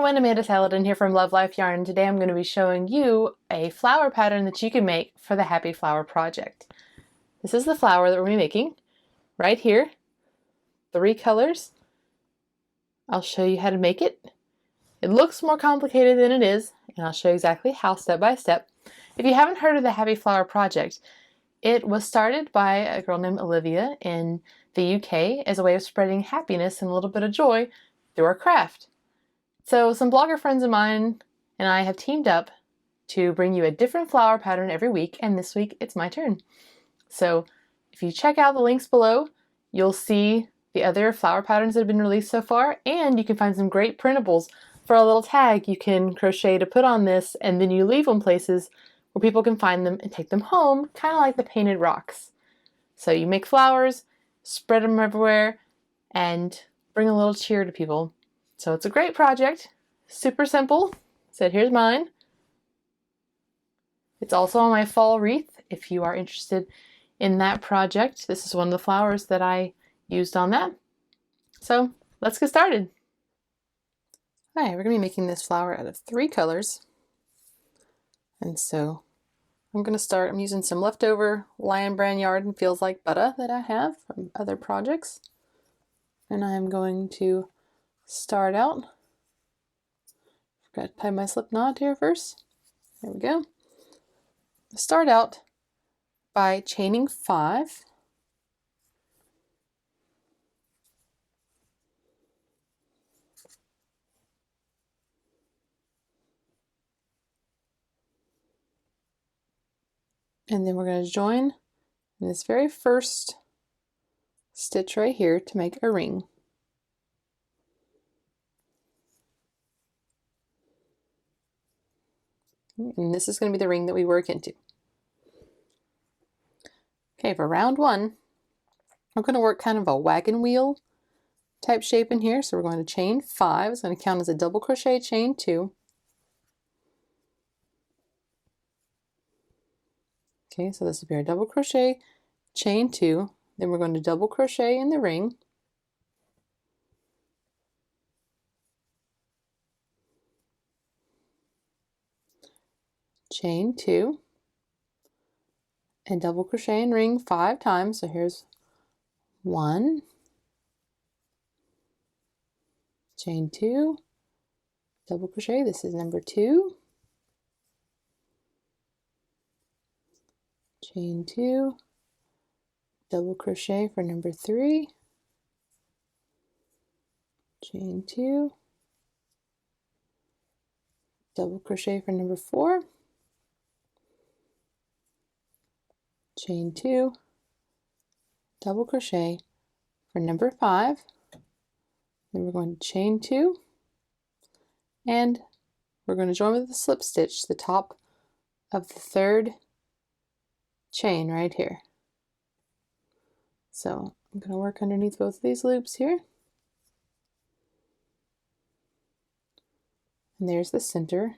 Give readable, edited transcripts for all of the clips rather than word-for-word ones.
everyone, Amanda Saladin here from Love Life Yarn. Today I'm going to be showing you a flower pattern that you can make for the Happy Flower project. This is the flower that we're going to be making right here. 3 colors. I'll show you how to make it. It looks more complicated than it is, and I'll show you exactly how step by step. If you haven't heard of the Happy Flower project, it was started by a girl named Olivia in the UK as a way of spreading happiness and a little bit of joy through our craft. So some blogger friends of mine and I have teamed up to bring you a different flower pattern every week, and this week it's my turn. So if you check out the links below, you'll see the other flower patterns that have been released so far, and you can find some great printables for a little tag you can crochet to put on this, and then you leave them places where people can find them and take them home, kind of like the painted rocks. So you make flowers, spread them everywhere, and bring a little cheer to people. So it's a great project, super simple. So here's mine. It's also on my fall wreath if you are interested in that project. This is one of the flowers that I used on that. So let's get started. All right, we're going to be making this flower out of 3 colors. And so I'm going to start, I'm using some leftover Lion Brand yarn and Feels Like Butter that I have from other projects. And I'm going to start out. Forgot to tie my slip knot here first. There we go. Start out by chaining 5. And then we're going to join in this very first stitch right here to make a ring. And this is going to be the ring that we work into. Okay, for round 1, we're going to work kind of a wagon wheel type shape in here. So we're going to chain 5. It's going to count as a double crochet, chain 2. Okay, so this will be our double crochet, chain 2. Then we're going to double crochet in the ring. Chain 2. And double crochet and ring 5 times. So here's 1, chain 2, double crochet. This is number 2, chain 2, double crochet for number 3, chain 2, double crochet for number 4, chain 2, double crochet for number 5. Then we're going to chain 2, and we're going to join with the slip stitch the top of the 3rd chain right here. So I'm going to work underneath both of these loops here. And there's the center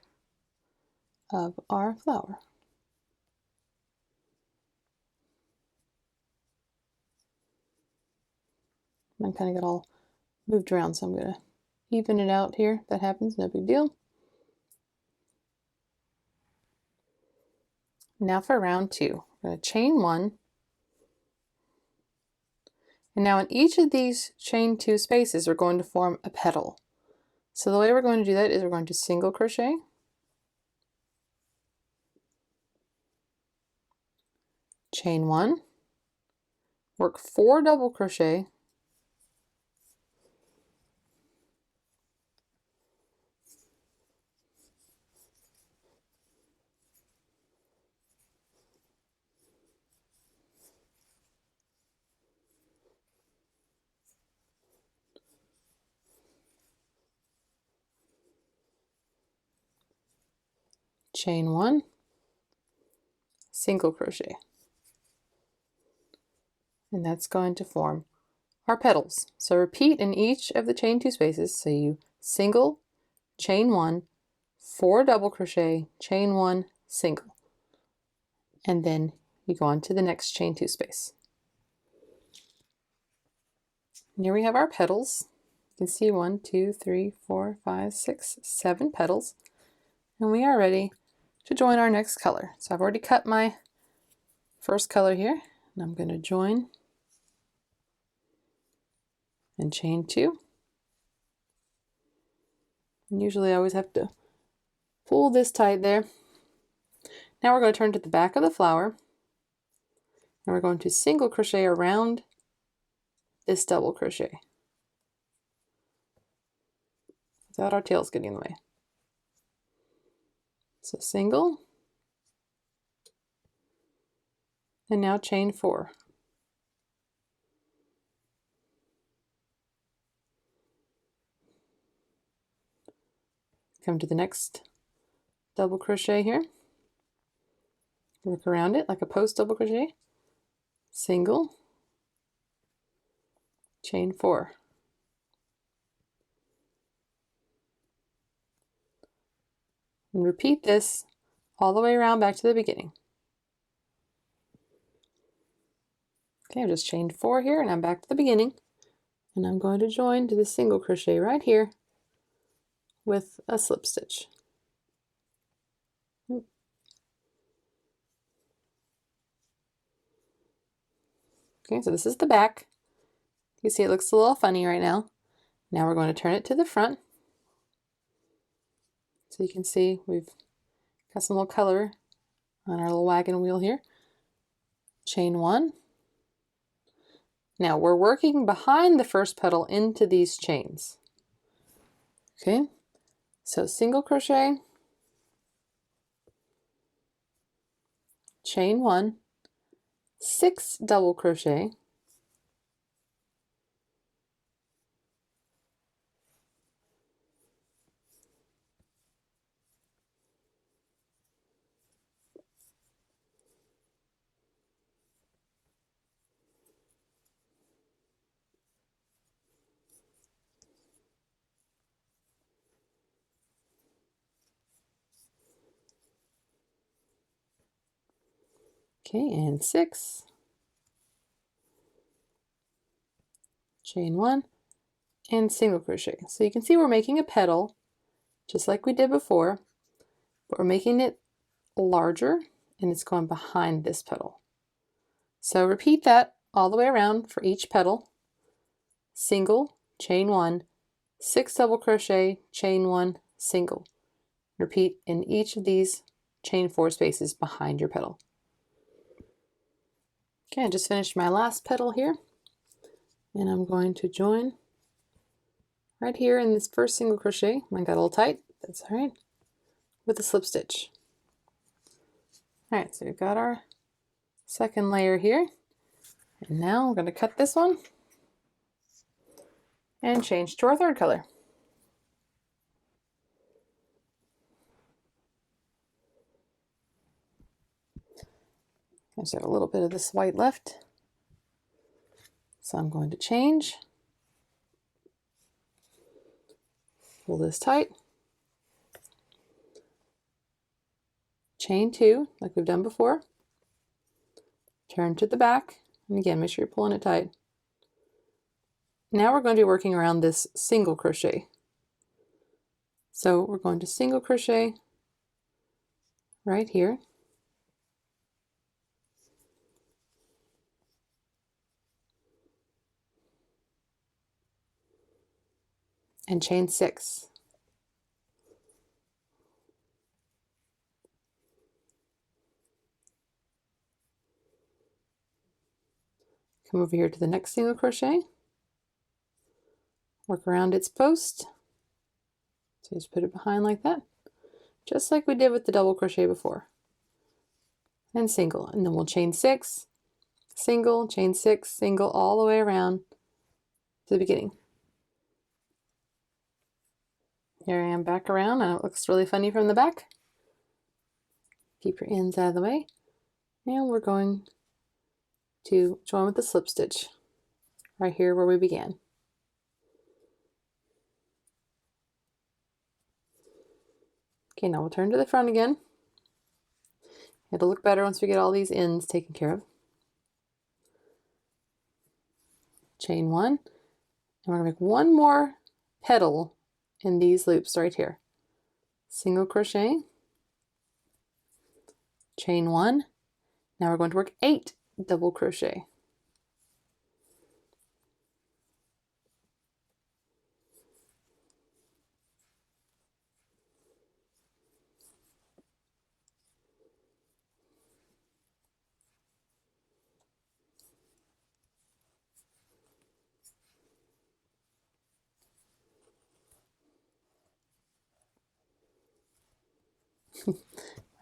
of our flower. I kind of got all moved around, so I'm going to even it out here. If that happens, no big deal. Now for round 2, we're going to chain 1. And now in each of these chain 2 spaces, we're going to form a petal. So the way we're going to do that is we're going to single crochet, chain 1, work 4 double crochet, chain 1, single crochet, and that's going to form our petals. So repeat in each of the chain 2 spaces. So you single, chain 1, 4 double crochet, chain 1, single, and then you go on to the next chain 2 space. And here we have our petals. can see 1, 2, 3, 4, 5, 6, 7 petals, and we are ready to join our next color. So I've already cut my first color here, and I'm going to join and chain 2. And usually I always have to pull this tight there. Now we're going to turn to the back of the flower, and we're going to single crochet around this double crochet without our tails getting in the way. So single, and now chain 4. Come to the next double crochet here, work around it like a post double crochet, single, chain 4. And repeat this all the way around back to the beginning. Okay, I've just chained 4 here, and I'm back to the beginning, and I'm going to join to the single crochet right here with a slip stitch. Okay, so this is the back. You see it looks a little funny right now. Now we're going to turn it to the front. So you can see we've got some little color on our little wagon wheel here. Chain 1. Now we're working behind the first petal into these chains. Okay, so single crochet, chain 1, 6 double crochet, okay, and 6, chain 1, and single crochet. So you can see we're making a petal just like we did before, but we're making it larger and it's going behind this petal. So repeat that all the way around for each petal. Single, chain 1, 6 double crochet, chain 1, single. Repeat in each of these chain 4 spaces behind your petal. Okay, I just finished my last petal here, and I'm going to join right here in this first single crochet. Mine got a little tight, that's all right, with a slip stitch. All right, so we've got our second layer here, and now we're going to cut this one and change to our third color. I just have a little bit of this white left, so I'm going to change, pull this tight, chain 2 like we've done before, turn to the back, and again make sure you're pulling it tight. Now we're going to be working around this single crochet. So we're going to single crochet right here, and chain 6. Come over here to the next single crochet, work around its post, so just put it behind like that, just like we did with the double crochet before, and single, and then we'll chain 6, single, chain 6, single, all the way around to the beginning. Here I am back around. I know it looks really funny from the back. Keep your ends out of the way, and we're going to join with the slip stitch right here where we began. Okay, now we'll turn to the front again. It'll look better once we get all these ends taken care of. Chain 1, and we're going to make one more petal in these loops right here. Single crochet, chain 1. Now we're going to work 8 double crochet.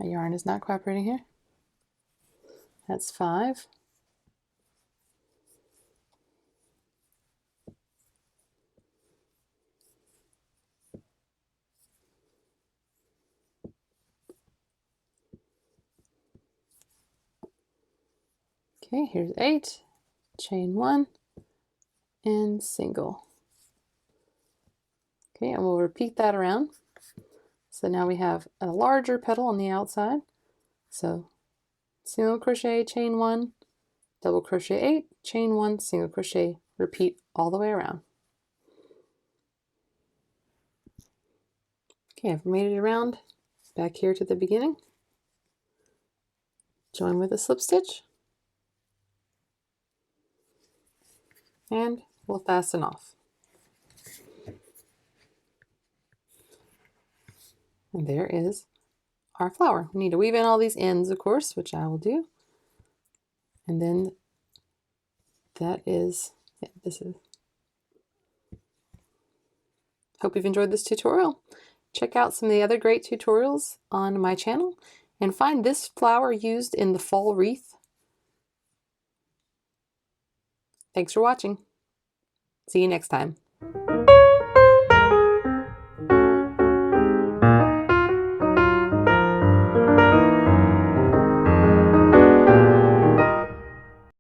My yarn is not cooperating here. That's 5. Okay, here's 8, chain 1, and single. Okay, and we'll repeat that around. So now we have a larger petal on the outside. So single crochet, chain 1, double crochet 8, chain 1, single crochet, repeat all the way around. Okay, I've made it around back here to the beginning. Join with a slip stitch, and we'll fasten off. And there is our flower. We need to weave in all these ends, of course, which I will do. And then that is, yeah, this is. Hope you've enjoyed this tutorial. Check out some of the other great tutorials on my channel and find this flower used in the fall wreath. Thanks for watching. See you next time.